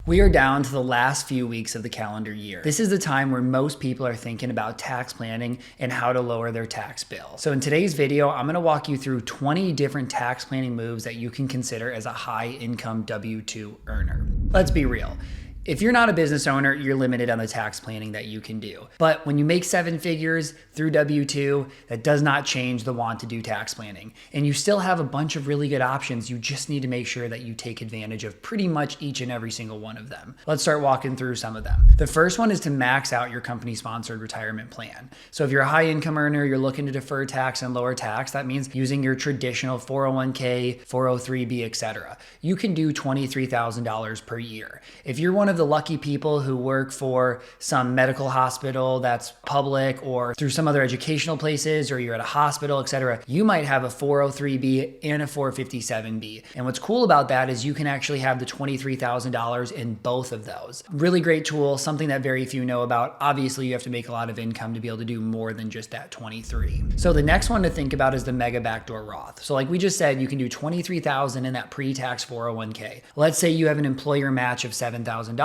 We are down to the last few weeks of the calendar year. This is the time where most people are thinking about tax planning and how to lower their tax bill. So in today's video, I'm gonna walk you through 20 different tax planning moves that you can consider as a high income W-2 earner. Let's be real. If you're not a business owner, you're limited on the tax planning that you can do. But when you make 7 figures through W-2, that does not change the want to do tax planning. And you still have a bunch of really good options. You just need to make sure that you take advantage of pretty much each and every single one of them. Let's start walking through some of them. The first one is to max out your company-sponsored retirement plan. So if you're a high income earner, you're looking to defer tax and lower tax, that means using your traditional 401k, 403b, etc. You can do $23,000 per year. If you're one of the lucky people who work for some medical hospital that's public or through some other educational places, or you're at a hospital, etc., you might have a 403b and a 457b. And what's cool about that is you can actually have the $23,000 in both of those. Really great tool, something that very few know about. Obviously, you have to make a lot of income to be able to do more than just that 23. So the next one to think about is the mega backdoor Roth. So like we just said, you can do $23,000 in that pre-tax 401k. Let's say you have an employer match of $7,000.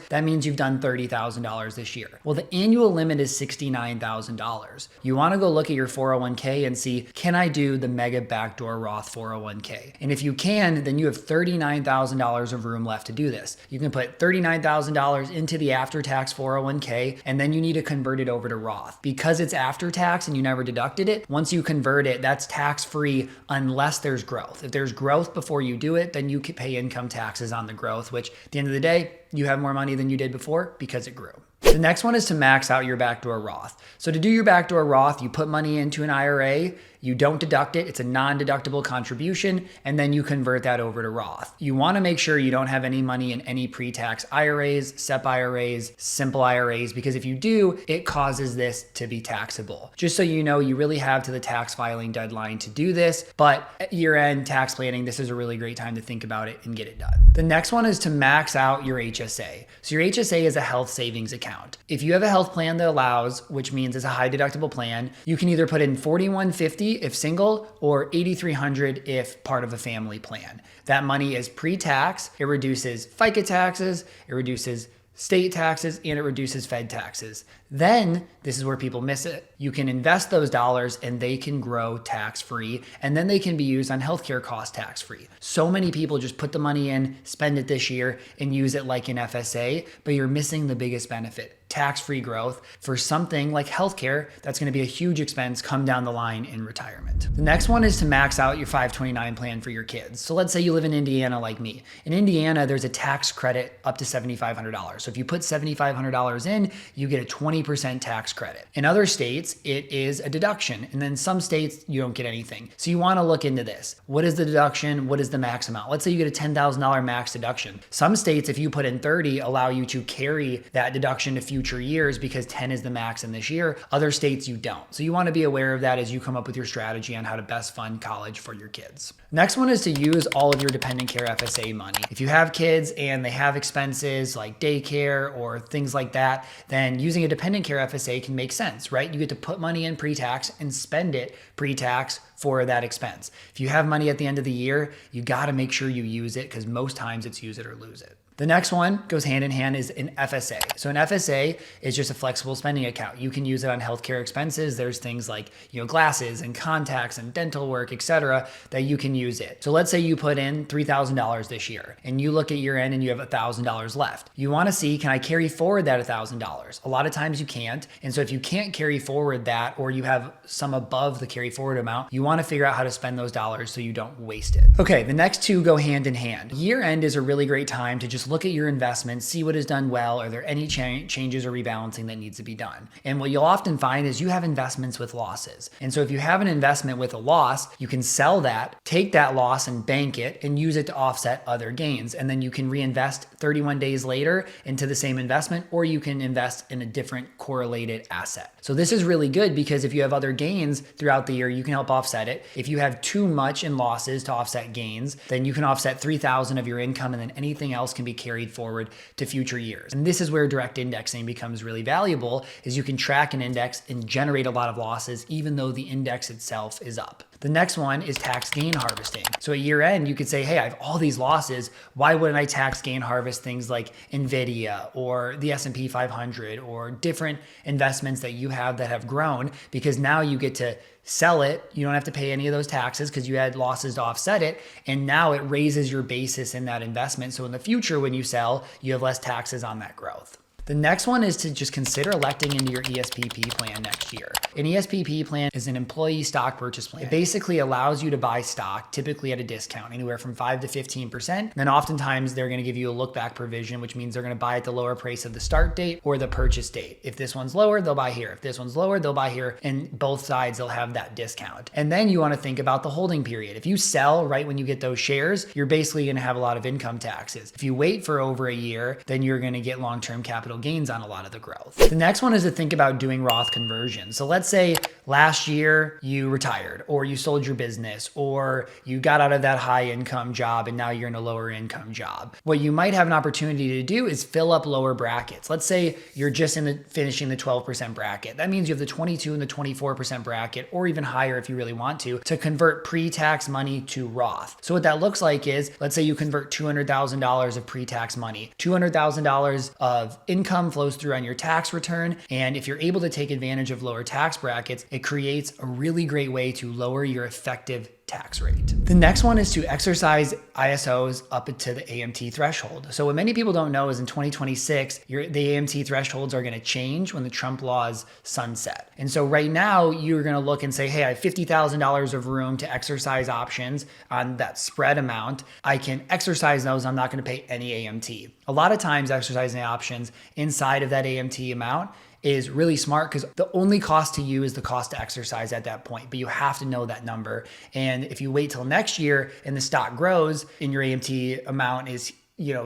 That means you've done $30,000 this year. Well, the annual limit is $69,000. You want to go look at your 401k and see, can I do the mega backdoor Roth 401k? And if you can, then you have $39,000 of room left to do this. You can put $39,000 into the after-tax 401k, and then you need to convert it over to Roth. Because it's after tax and you never deducted it, once you convert it, that's tax-free unless there's growth. If there's growth before you do it, then you can pay income taxes on the growth, which at the end of the day, you have more money than you did before because it grew. The next one is to max out your backdoor Roth. So to do your backdoor Roth, you put money into an IRA, you don't deduct it, it's a non-deductible contribution, and then you convert that over to Roth. You wanna make sure you don't have any money in any pre-tax IRAs, SEP IRAs, simple IRAs, because if you do, it causes this to be taxable. Just so you know, you really have to the tax filing deadline to do this, but at year-end tax planning, this is a really great time to think about it and get it done. The next one is to max out your HSA. So your HSA is a health savings account. If you have a health plan that allows, which means it's a high deductible plan, you can either put in $4,150 if single or $8,300 if part of a family plan. That money is pre-tax, it reduces FICA taxes, it reduces state taxes, and it reduces Fed taxes. Then, this is where people miss it. You can invest those dollars and they can grow tax-free, and then they can be used on healthcare costs tax-free. So many people just put the money in, spend it this year, and use it like an FSA, but you're missing the biggest benefit. Tax-free growth for something like healthcare that's going to be a huge expense come down the line in retirement. The next one is to max out your 529 plan for your kids. So let's say you live in Indiana like me. In Indiana, there's a tax credit up to $7,500. So if you put $7,500 in, you get a 20% tax credit. In other states, it is a deduction. And then some states, you don't get anything. So you want to look into this. What is the deduction? What is the max amount? Let's say you get a $10,000 max deduction. Some states, if you put in 30, allow you to carry that deduction to future years because 10 is the max in this year. Other states you don't. So you want to be aware of that as you come up with your strategy on how to best fund college for your kids. Next one is to use all of your dependent care FSA money. If you have kids and they have expenses like daycare or things like that, then using a dependent care FSA can make sense, right? You get to put money in pre-tax and spend it pre-tax for that expense. If you have money at the end of the year, you got to make sure you use it because most times it's use it or lose it. The next one goes hand in hand is an FSA. So an FSA is just a flexible spending account. You can use it on healthcare expenses. There's things like, glasses and contacts and dental work, etc., that you can use it. So let's say you put in $3,000 this year and you look at year end and you have $1,000 left. You want to see, can I carry forward that $1,000? A lot of times you can't. And so if you can't carry forward that, or you have some above the carry forward amount, you want to figure out how to spend those dollars so you don't waste it. Okay, the next two go hand in hand. Year end is a really great time to just look at your investments, see what is done well. Are there any changes or rebalancing that needs to be done? And what you'll often find is you have investments with losses. And so if you have an investment with a loss, you can sell that, take that loss and bank it and use it to offset other gains. And then you can reinvest 31 days later into the same investment, or you can invest in a different correlated asset. So this is really good because if you have other gains throughout the year, you can help offset it. If you have too much in losses to offset gains, then you can offset 3,000 of your income, and then anything else can be be carried forward to future years. And this is where direct indexing becomes really valuable, is you can track an index and generate a lot of losses even though the index itself is up. The next one is tax gain harvesting. So at year end, you could say, hey, I have all these losses. Why wouldn't I tax gain harvest things like Nvidia or the S&P 500 or different investments that you have that have grown? Because now you get to sell it. You don't have to pay any of those taxes because you had losses to offset it. And now it raises your basis in that investment. So in the future, when you sell, you have less taxes on that growth. The next one is to just consider electing into your ESPP plan next year. An ESPP plan is an employee stock purchase plan. It basically allows you to buy stock, typically at a discount, anywhere from 5 to 15%. Then oftentimes they're going to give you a look back provision, which means they're going to buy at the lower price of the start date or the purchase date. If this one's lower, they'll buy here. If this one's lower, they'll buy here. And both sides, they'll have that discount. And then you want to think about the holding period. If you sell right when you get those shares, you're basically going to have a lot of income taxes. If you wait for over a year, then you're going to get long-term capital gains on a lot of the growth. The next one is to think about doing Roth conversion. So let's say last year you retired or you sold your business or you got out of that high income job and now you're in a lower income job. What you might have an opportunity to do is fill up lower brackets. Let's say you're just finishing the 12% bracket. That means you have the 22 and the 24% bracket, or even higher if you really want to convert pre-tax money to Roth. So what that looks like is, let's say you convert $200,000 of pre-tax money. $200,000 of income flows through on your tax return. And if you're able to take advantage of lower tax brackets, it creates a really great way to lower your effective tax rate. The next one is to exercise ISOs up to the AMT threshold. So what many people don't know is in 2026, the AMT thresholds are going to change when the Trump laws sunset. And so right now you're going to look and say, hey, I have $50,000 of room to exercise options on that spread amount. I can exercise those. I'm not going to pay any AMT. A lot of times exercising options inside of that AMT amount is really smart because the only cost to you is the cost to exercise at that point, but you have to know that number. And if you wait till next year and the stock grows and your AMT amount is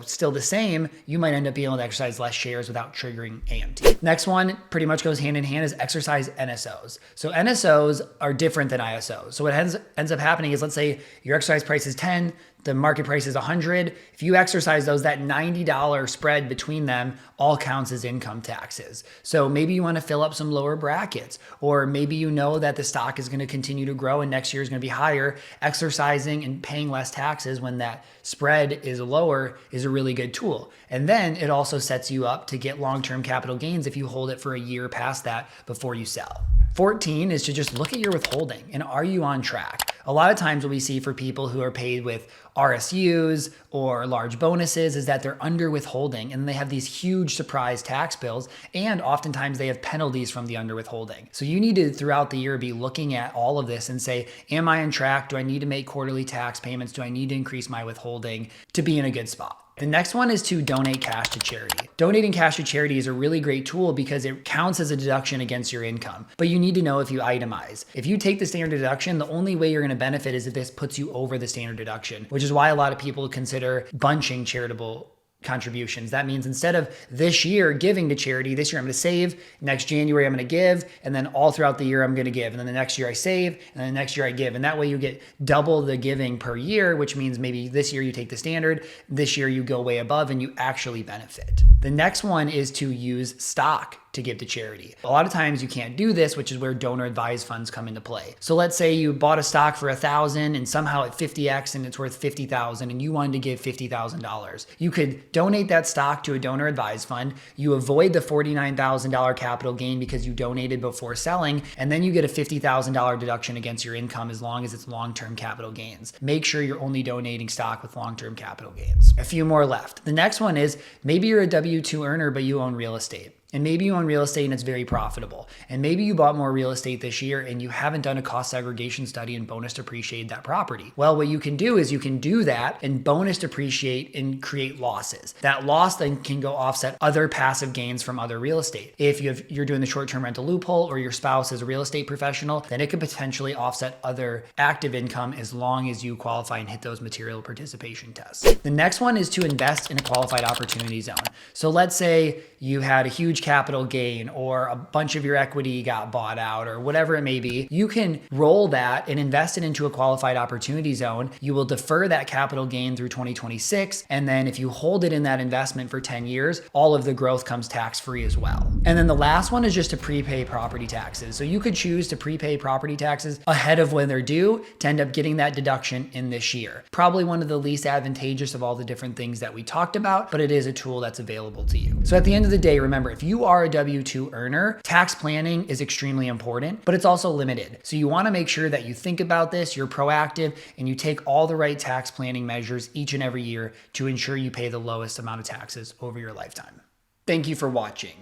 still the same, you might end up being able to exercise less shares without triggering AMT. Next one pretty much goes hand in hand is exercise NSOs. So NSOs are different than ISOs. So what ends up happening is, let's say your exercise price is 10, the market price is 100. If you exercise those, that $90 spread between them all counts as income taxes. So maybe you want to fill up some lower brackets, or maybe you know that the stock is going to continue to grow and next year is going to be higher. Exercising and paying less taxes when that spread is lower is a really good tool. And then it also sets you up to get long-term capital gains if you hold it for a year past that before you sell. 14 is to just look at your withholding and are you on track? A lot of times what we see for people who are paid with RSUs or large bonuses is that they're under withholding and they have these huge surprise tax bills, and oftentimes they have penalties from the under withholding. So you need to throughout the year be looking at all of this and say, am I on track? Do I need to make quarterly tax payments? Do I need to increase my withholding to be in a good spot? The next one is to donate cash to charity. Donating cash to charity is a really great tool because it counts as a deduction against your income. But you need to know if you itemize. If you take the standard deduction, the only way you're going to benefit is if this puts you over the standard deduction, which is why a lot of people consider bunching charitable contributions. That means instead of this year giving to charity, this year I'm going to save, next January I'm going to give, and then all throughout the year I'm going to give, and then the next year I save, and then the next year I give. And that way you get double the giving per year, which means maybe this year you take the standard, this year you go way above and you actually benefit. The next one is to use stock to give to charity. A lot of times you can't do this, which is where donor advised funds come into play. So let's say you bought a stock for $1,000 and somehow at 50x and it's worth $50,000 and you wanted to give $50,000. You could donate that stock to a donor advised fund. You avoid the $49,000 capital gain because you donated before selling, and then you get a $50,000 deduction against your income as long as it's long-term capital gains. Make sure you're only donating stock with long-term capital gains. A few more left. The next one is maybe you're a W-2 earner, but you own real estate. And maybe you own real estate and it's very profitable. And maybe you bought more real estate this year and you haven't done a cost segregation study and bonus depreciate that property. Well, what you can do is you can do that and bonus depreciate and create losses. That loss then can go offset other passive gains from other real estate. If you're doing the short-term rental loophole or your spouse is a real estate professional, then it could potentially offset other active income as long as you qualify and hit those material participation tests. The next one is to invest in a qualified opportunity zone. So let's say you had a huge capital gain or a bunch of your equity got bought out or whatever it may be, you can roll that and invest it into a qualified opportunity zone. You will defer that capital gain through 2026. And then if you hold it in that investment for 10 years, all of the growth comes tax-free as well. And then the last one is just to prepay property taxes. So you could choose to prepay property taxes ahead of when they're due to end up getting that deduction in this year. Probably one of the least advantageous of all the different things that we talked about, but it is a tool that's available to you. So at the end of the day, remember, if you are a W-2 earner, tax planning is extremely important, but it's also limited. So you want to make sure that you think about this, you're proactive, and you take all the right tax planning measures each and every year to ensure you pay the lowest amount of taxes over your lifetime. Thank you for watching.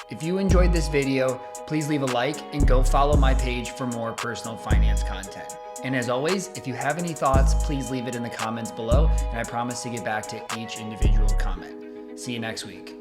If you enjoyed this video, please leave a like and go follow my page for more personal finance content. And as always, if you have any thoughts, please leave it in the comments below, and I promise to get back to each individual comment. See you next week.